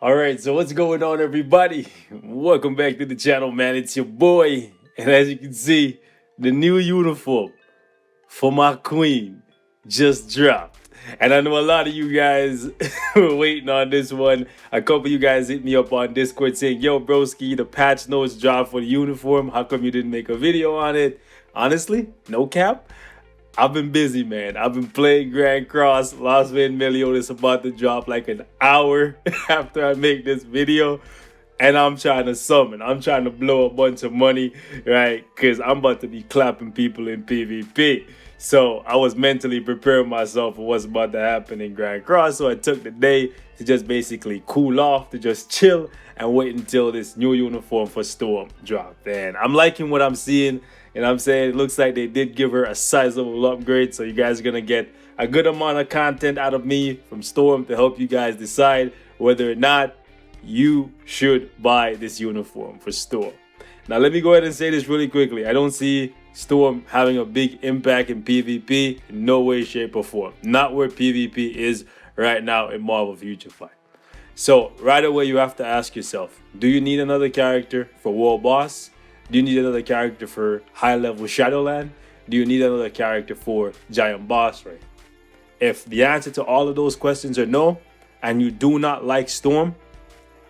All right, so what's going on, everybody? Welcome back to the channel, man. It's your boy, and as you can see, the new uniform for my queen just dropped. And I know a lot of you guys were waiting on this one. A couple of you guys hit me up on Discord saying, yo, broski, the patch notes dropped for the uniform. How come you didn't make a video on it? Honestly, no cap. I've been busy, man. I've been playing Grand Cross. Las Vegas is about to drop like an hour after I make this video. And I'm trying to summon. I'm trying to blow a bunch of money, right? Because I'm about to be clapping people in PvP. So I was mentally preparing myself for what's about to happen in Grand Cross. So I took the day to just basically cool off, to just chill and wait until this new uniform for Storm dropped. And I'm liking what I'm seeing. You know what I'm saying? It looks like they did give her a sizable upgrade. So you guys are going to get a good amount of content out of me from Storm to help you guys decide whether or not you should buy this uniform for Storm. Now, let me go ahead and say this really quickly. I don't see Storm having a big impact in PvP in no way, shape, or form. Not where PvP is right now in Marvel Future Fight. So, right away, you have to ask yourself, do you need another character for World Boss? Do you need another character for high-level Shadowland? Do you need another character for Giant Boss Raid? If the answer to all of those questions are no, and you do not like Storm,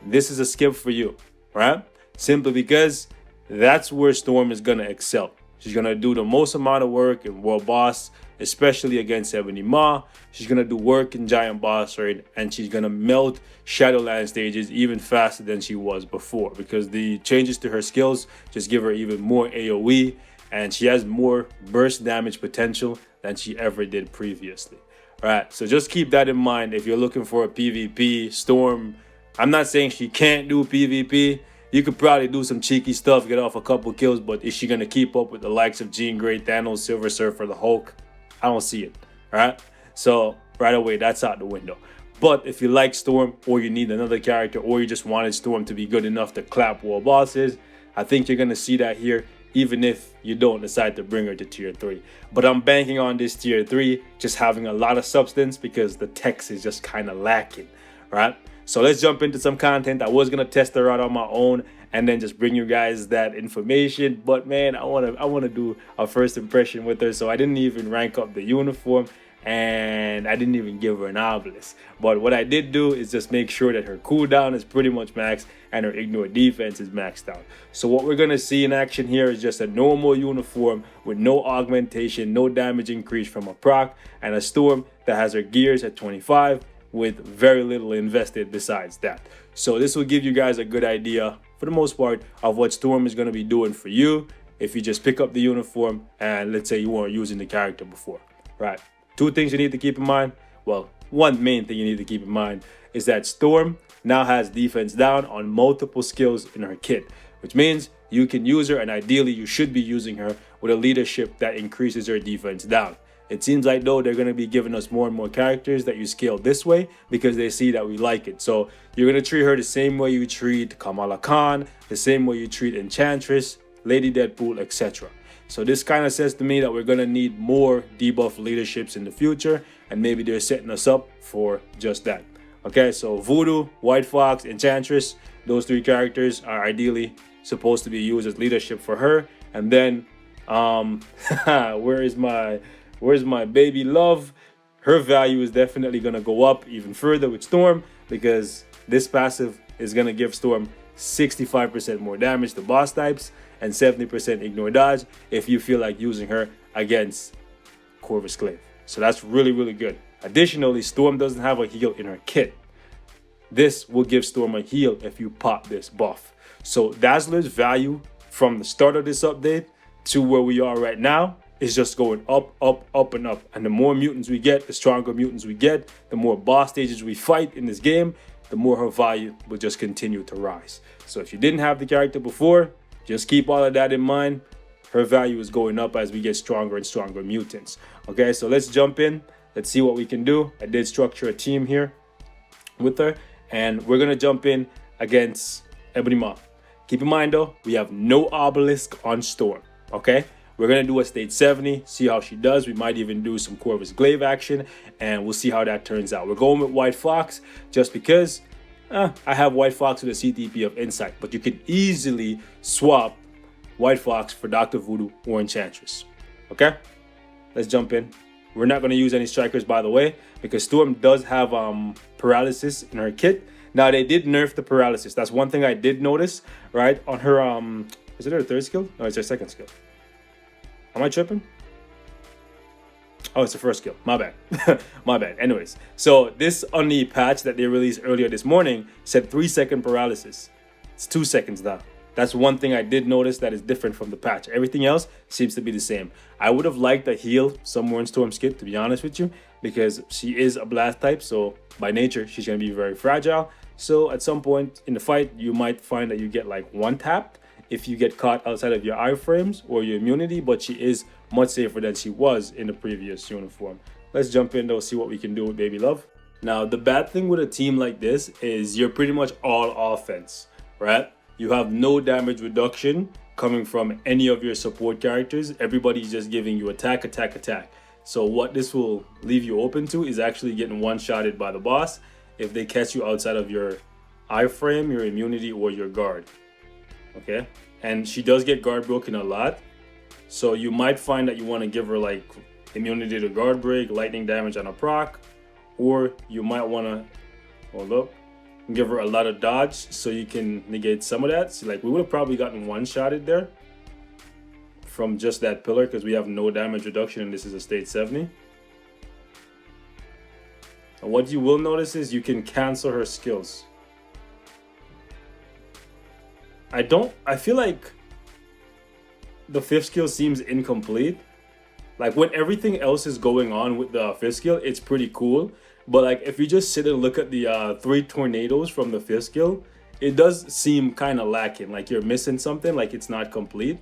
this is a skip for you, right? Simply because that's where Storm is going to excel. She's going to do the most amount of work in World Boss, especially against Ebony Maw. She's going to do work in Giant Boss Raid, and she's going to melt Shadowland stages even faster than she was before, because the changes to her skills just give her even more AoE, and she has more burst damage potential than she ever did previously. All right, so just keep that in mind if you're looking for a PvP. Storm, I'm not saying she can't do PvP. You could probably do some cheeky stuff, get off a couple kills, but is she going to keep up with the likes of Jean Grey, Thanos, Silver Surfer, the Hulk? I don't see it, all right? So right away, that's out the window. But if you like Storm, or you need another character, or you just wanted Storm to be good enough to clap world bosses, I think you're going to see that here, even if you don't decide to bring her to tier 3. But I'm banking on this tier 3 just having a lot of substance, because the text is just kind of lacking, right? So let's jump into some content. I was gonna test her out on my own and then just bring you guys that information, but man, I wanna do a first impression with her. So I didn't even rank up the uniform, and I didn't even give her an obelisk. But what I did do is just make sure that her cooldown is pretty much maxed and her ignore defense is maxed out. So what we're gonna see in action here is just a normal uniform with no augmentation, no damage increase from a proc, and a Storm that has her gears at 25 with very little invested besides that. So this will give you guys a good idea, for the most part, of what Storm is going to be doing for you if you just pick up the uniform and let's say you weren't using the character before, right? Two things you need to keep in mind. Well, one main thing you need to keep in mind is that Storm now has defense down on multiple skills in her kit, which means you can use her, and ideally you should be using her with a leadership that increases her defense down. It seems like, though, they're going to be giving us more and more characters that you scale this way because they see that we like it. So you're going to treat her the same way you treat Kamala Khan, the same way you treat Enchantress, Lady Deadpool, etc. So this kind of says to me that we're going to need more debuff leaderships in the future, and maybe they're setting us up for just that. Okay, so Voodoo, White Fox, Enchantress, those three characters are ideally supposed to be used as leadership for her. And then, where's my baby love? Her value is definitely going to go up even further with Storm, because this passive is going to give Storm 65% more damage to boss types and 70% ignore dodge if you feel like using her against Corvus Glaive. So that's really, really good. Additionally, Storm doesn't have a heal in her kit. This will give Storm a heal if you pop this buff. So Dazzler's value from the start of this update to where we are right now is just going up, up, up, and up. And the more mutants we get, the stronger mutants we get, the more boss stages we fight in this game, the more her value will just continue to rise. So if you didn't have the character before, just keep all of that in mind. Her value is going up as we get stronger and stronger mutants. Okay, so let's jump in. Let's see what we can do. I did structure a team here with her, and we're going to jump in against Ebony Maw. Keep in mind, though, we have no obelisk on Storm, okay? We're going to do a stage 70, see how she does. We might even do some Corvus Glaive action, and we'll see how that turns out. We're going with White Fox just because I have White Fox with a CTP of Insight, but you can easily swap White Fox for Dr. Voodoo or Enchantress. Okay, let's jump in. We're not going to use any strikers, by the way, because Storm does have paralysis in her kit. Now, they did nerf the paralysis. That's one thing I did notice, right? On her, is it her third skill? No, it's her second skill. Am I tripping? Oh, it's the first skill. My bad. My bad. Anyways, so this on the patch that they released earlier this morning said 3-second paralysis. It's 2 seconds now. That's one thing I did notice that is different from the patch. Everything else seems to be the same. I would have liked a heal somewhere in Storm's kit, to be honest with you, because she is a blast type. So by nature, she's going to be very fragile. So at some point in the fight, you might find that you get like one tapped if you get caught outside of your iframes or your immunity, but she is much safer than she was in the previous uniform. Let's jump in though, see what we can do with Baby Love. Now, the bad thing with a team like this is you're pretty much all offense, right? You have no damage reduction coming from any of your support characters. Everybody's just giving you attack, attack, attack. So what this will leave you open to is actually getting one-shotted by the boss if they catch you outside of your iframe, your immunity, or your guard. Okay? And she does get guard broken a lot. So you might find that you want to give her like immunity to guard break, lightning damage on a proc, or you might want to, hold up, give her a lot of dodge so you can negate some of that. So like we would have probably gotten one-shotted there from just that pillar because we have no damage reduction and this is a state 70. And what you will notice is you can cancel her skills. I feel like the 5th skill seems incomplete. Like when everything else is going on with the 5th skill, it's pretty cool. But like if you just sit and look at the 3 tornadoes from the 5th skill, it does seem kind of lacking. Like you're missing something, like it's not complete.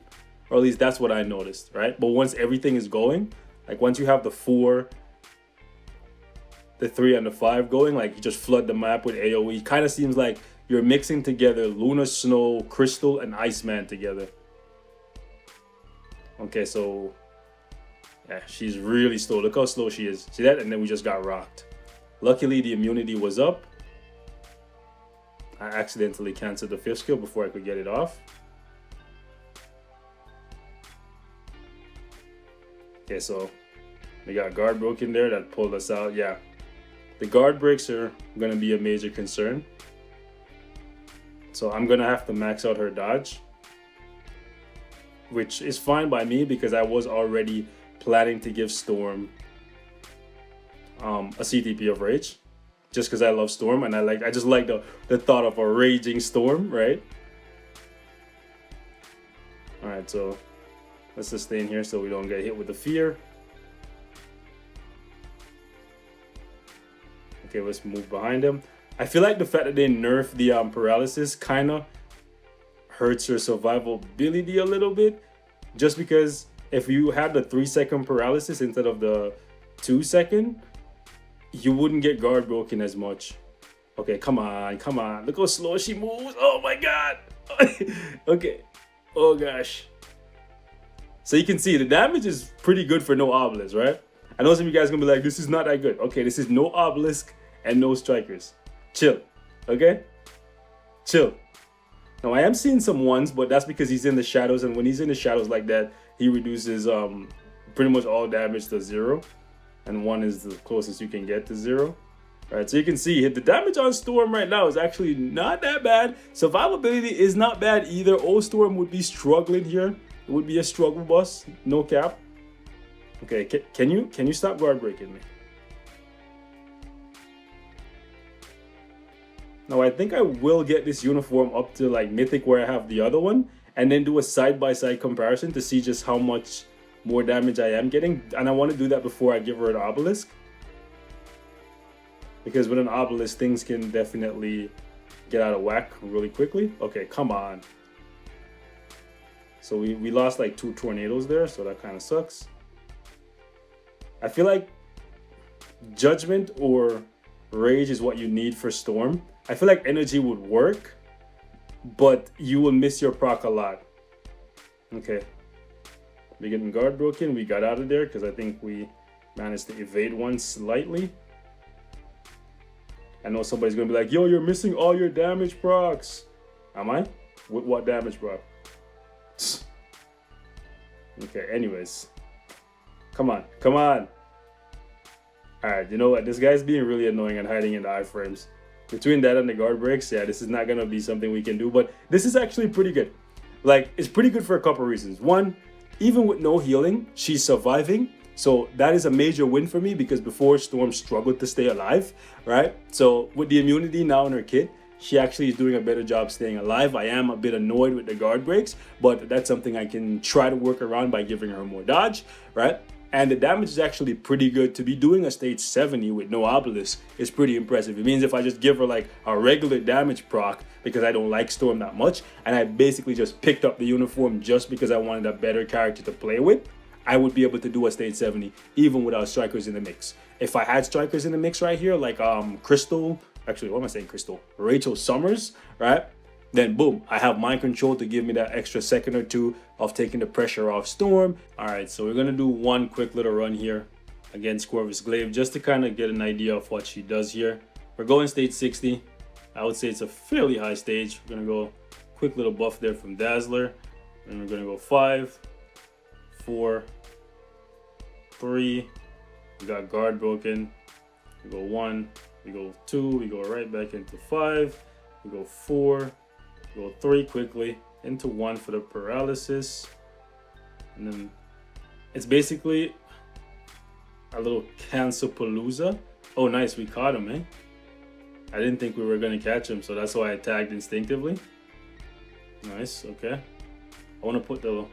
Or at least that's what I noticed, right? But once everything is going, like once you have the 4, the 3, and the 5 going, like you just flood the map with AoE. Kind of seems like you're mixing together Luna, Snow, Crystal, and Iceman together. Okay, so yeah, she's really slow. Look how slow she is. See that? And then we just got rocked. Luckily, the immunity was up. I accidentally canceled the 5th skill before I could get it off. Okay, so we got guard broken there that pulled us out. Yeah, the guard breaks are going to be a major concern. So I'm going to have to max out her dodge, which is fine by me because I was already planning to give Storm a CTP of Rage, just because I love Storm and I just like the thought of a raging Storm, right? All right, so let's just stay in here so we don't get hit with the fear. Okay, let's move behind him. I feel like the fact that they nerfed the paralysis kind of hurts your survivability a little bit, just because if you had the 3-second paralysis instead of the 2-second, you wouldn't get guard broken as much. Okay, come on, come on. Look how slow she moves. Oh my god. Okay. Oh gosh. So you can see the damage is pretty good for no obelisk, right? I know some of you guys are gonna be like, this is not that good. Okay, this is no obelisk and no strikers. Chill. Okay? Chill. Now I am seeing some ones, but that's because he's in the shadows, and when he's in the shadows like that, he reduces pretty much all damage to 0. And 1 is the closest you can get to 0. All right, so you can see the damage on Storm right now is actually not that bad. Survivability is not bad either. Old Storm would be struggling here. It would be a struggle bus, no cap. Okay, can you stop guard breaking me? Now I think I will get this uniform up to like Mythic where I have the other one, and then do a side-by-side comparison to see just how much more damage I am getting. And I want to do that before I give her an obelisk, because with an obelisk things can definitely get out of whack really quickly. Okay, come on. So we lost like 2 tornadoes there, so that kind of sucks. I feel like Judgment or Rage is what you need for Storm. I feel like Energy would work, but you will miss your proc a lot. Okay. We're getting guard broken. We got out of there because I think we managed to evade one slightly. I know somebody's gonna be like, yo, you're missing all your damage procs. Am I? With what damage proc? Okay, anyways. Come on, come on. Alright, you know what? This guy's being really annoying and hiding in the iframes. Between that and the guard breaks, yeah, this is not gonna be something we can do, but this is actually pretty good. Like, it's pretty good for a couple reasons. One, even with no healing, she's surviving. So that is a major win for me because before Storm struggled to stay alive, right? So with the immunity now in her kit, she actually is doing a better job staying alive. I am a bit annoyed with the guard breaks, but that's something I can try to work around by giving her more dodge, right? And the damage is actually pretty good. To be doing a stage 70 with no obelisk is pretty impressive. It means if I just give her like a regular damage proc because I don't like Storm that much, and I basically just picked up the uniform just because I wanted a better character to play with, I would be able to do a stage 70 even without strikers in the mix. If I had strikers in the mix right here, like Crystal, actually, what am I saying, Crystal? Rachel Summers, right? Then boom, I have mind control to give me that extra second or two of taking the pressure off Storm. All right, so we're gonna do one quick little run here against Corvus Glaive just to kind of get an idea of what she does here. We're going stage 60. I would say it's a fairly high stage. We're gonna go quick little buff there from Dazzler. And we're gonna go 5, 4, 3. We got guard broken. We go 1, we go 2, we go right back into 5, we go 4, we go 3 quickly, into 1 for the paralysis. And then it's basically a little Cancer-palooza. Oh, nice, we caught him, eh? I didn't think we were gonna catch him, so that's why I tagged instinctively. Nice, okay. I wanna put the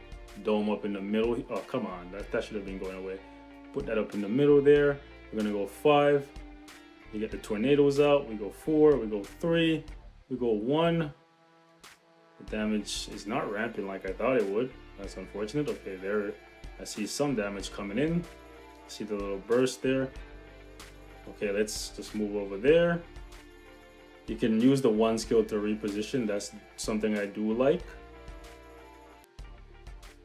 dome up in the middle. Oh, come on, that should have been going away. Put that up in the middle there. We're gonna go 5. We get the tornadoes out. We go 4. We go 3. We go 1. The damage is not ramping like I thought it would. That's unfortunate. Okay, there. I see some damage coming in. See the little burst there. Okay, let's just move over there. You can use the 1 skill to reposition. That's something I do like.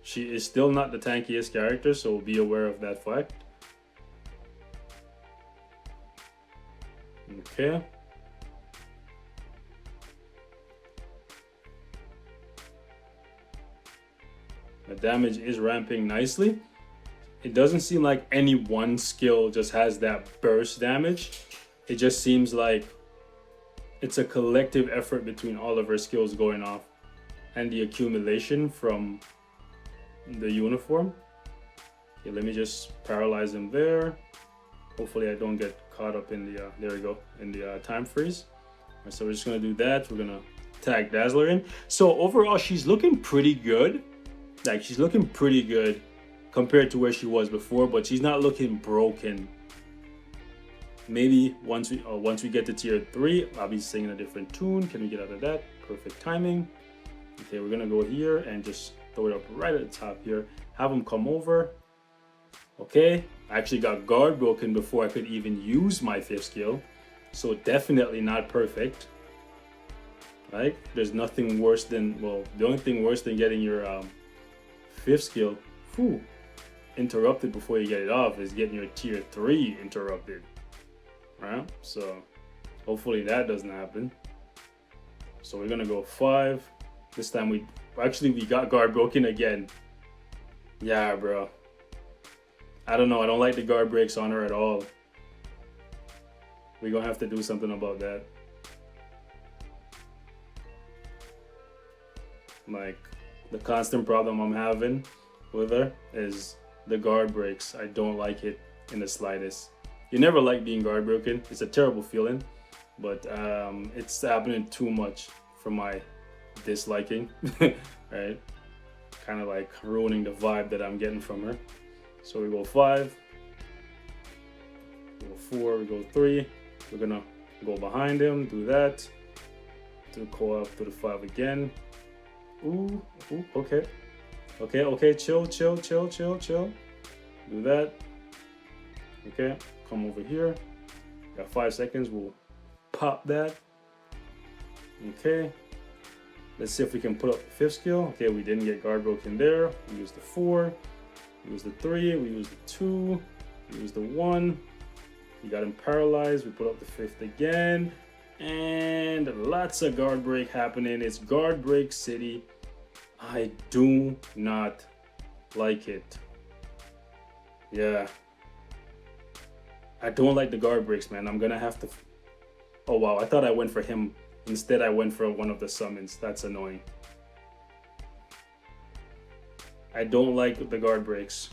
She is still not the tankiest character, so be aware of that fact. Okay. The damage is ramping nicely. It doesn't seem like any one skill just has that burst damage. It just seems like it's a collective effort between all of her skills going off and the accumulation from the uniform. Okay, let me just paralyze him there. Hopefully I don't get caught up in the there we go, in the time freeze. Right, so we're just gonna do that. We're gonna tag Dazzler in. So overall she's looking pretty good. Like, she's looking pretty good compared to where she was before, but she's not looking broken. Maybe once we get to tier 3, I'll be singing a different tune. Can we get out of that? Perfect timing. Okay, we're gonna go here and just throw it up right at the top here. Have him come over. Okay, I actually got guard broken before I could even use my 5th skill. So definitely not perfect. Right? There's nothing worse than, well, the only thing worse than getting your 5th skill interrupted before you get it off is getting your tier 3 interrupted. Right? So hopefully that doesn't happen. So we're gonna go 5. This time we got guard broken again. Yeah, bro. I don't know. I don't like the guard breaks on her at all. We're gonna have to do something about that. Like, the constant problem I'm having with her is the guard breaks. I don't like it in the slightest. You never like being guard broken. It's a terrible feeling, but it's happening too much for my disliking, right? Kind of like ruining the vibe that I'm getting from her. So we go 5, we go 4, we go 3. We're gonna go behind him, do that, do co-op to the 5 again. Ooh, okay. Okay, chill. Do that. Okay, come over here. Got 5 seconds, we'll pop that. Okay. Let's see if we can put up the 5th skill. Okay, we didn't get guard broken there. We used the 4, we used the 3, we used the 2, we used the 1. We got him paralyzed. We put up the 5th again. And lots of guard break happening. It's guard break city. I do not like it. Yeah. I don't like the guard breaks, man. I'm gonna have to... Oh, wow. I thought I went for him. Instead, I went for one of the summons. That's annoying. I don't like the guard breaks.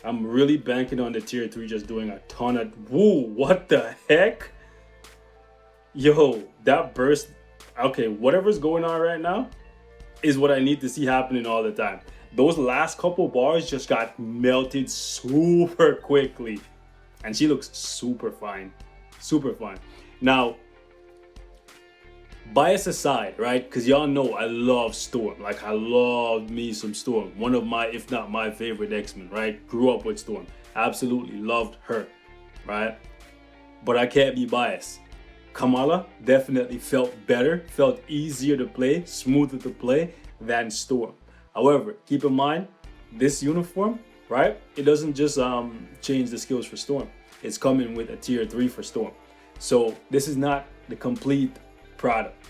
I'm really banking on the tier 3 just doing a ton of... Whoa, what the heck? Yo, that burst... Okay, whatever's going on right now is what I need to see happening all the time. Those last couple bars just got melted super quickly. And she looks super fine. Super fine. Now, bias aside, right? Because y'all know I love Storm. Like, I love me some Storm. One of my, if not my favorite X-Men, right? Grew up with Storm. Absolutely loved her, right? But I can't be biased. Kamala definitely felt better, felt easier to play, smoother to play than Storm. However, keep in mind, this uniform, right? It doesn't just change the skills for Storm. It's coming with a tier 3 for Storm. So this is not the complete product.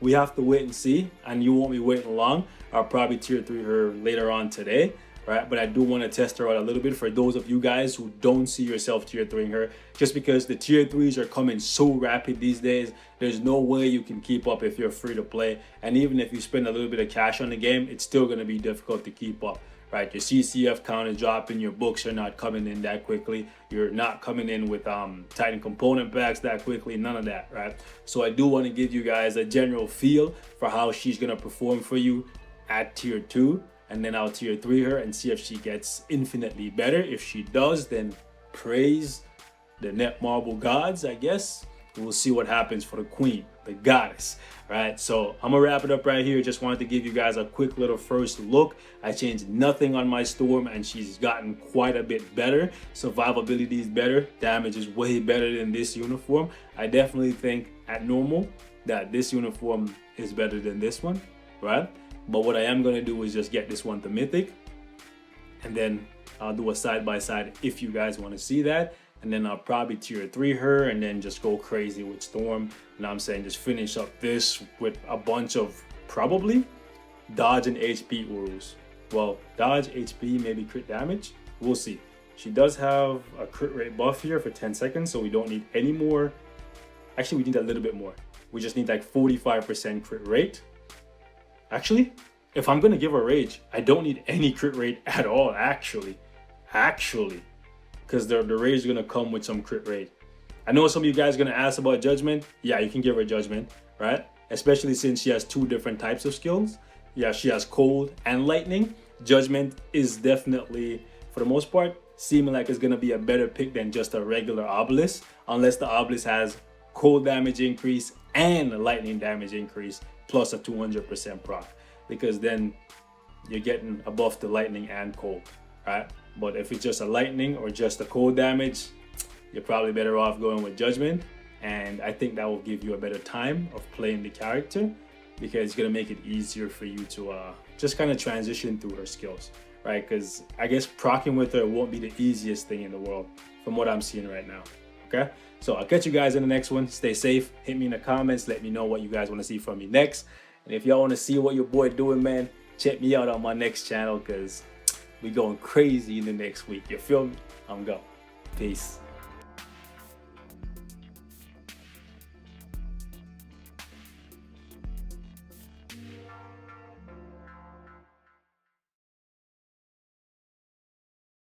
We have to wait and see, and you won't be waiting long. I'll probably tier 3 her later on today, right? But I do want to test her out a little bit for those of you guys who don't see yourself tier 3ing her, just because the tier 3s are coming so rapid these days. There's no way you can keep up if you're free to play, and even if you spend a little bit of cash on the game, it's still going to be difficult to keep up. Right, your CCF count is dropping, your books are not coming in that quickly, you're not coming in with Titan component packs that quickly, none of that, right? So I do want to give you guys a general feel for how she's going to perform for you at tier 2, and then I'll tier 3 her and see if she gets infinitely better. If she does, then praise the Netmarble gods, I guess. We'll see what happens for the queen, the goddess, right? So I'm gonna wrap it up right here. Just wanted to give you guys a quick little first look. I changed nothing on my Storm, and she's gotten quite a bit better. Survivability is better. Damage is way better than this uniform. I definitely think at normal that this uniform is better than this one, right? But what I am gonna do is just get this one to Mythic, and then I'll do a side-by-side if you guys want to see that. And then I'll probably tier 3 her and then just go crazy with Storm. And I'm saying just finish up this with a bunch of probably dodge and HP Urus. Well, dodge, HP, maybe crit damage. We'll see. She does have a crit rate buff here for 10 seconds, so we don't need any more. Actually, we need a little bit more. We just need like 45% crit rate. Actually, if I'm gonna give her rage, I don't need any crit rate at all, actually. Because the rage is gonna come with some crit rate. I know some of you guys are gonna ask about judgment. Yeah, you can give her judgment, right? Especially since she has 2 different types of skills. Yeah, she has cold and lightning. Judgment is definitely, for the most part, seeming like it's gonna be a better pick than just a regular obelisk, unless the obelisk has cold damage increase and lightning damage increase plus a 200% proc, because then you're getting a buff to lightning and cold, right? But if it's just a lightning or just a cold damage, you're probably better off going with judgment. And I think that will give you a better time of playing the character, because it's gonna make it easier for you to just kind of transition through her skills, right? Because I guess proccing with her won't be the easiest thing in the world from what I'm seeing right now. Okay, so I'll catch you guys in the next one. Stay safe. Hit me in the comments. Let me know what you guys want to see from me next. And if y'all want to see what your boy doing, man, check me out on my next channel, because we going crazy in the next week. You feel me? I'm going. Peace.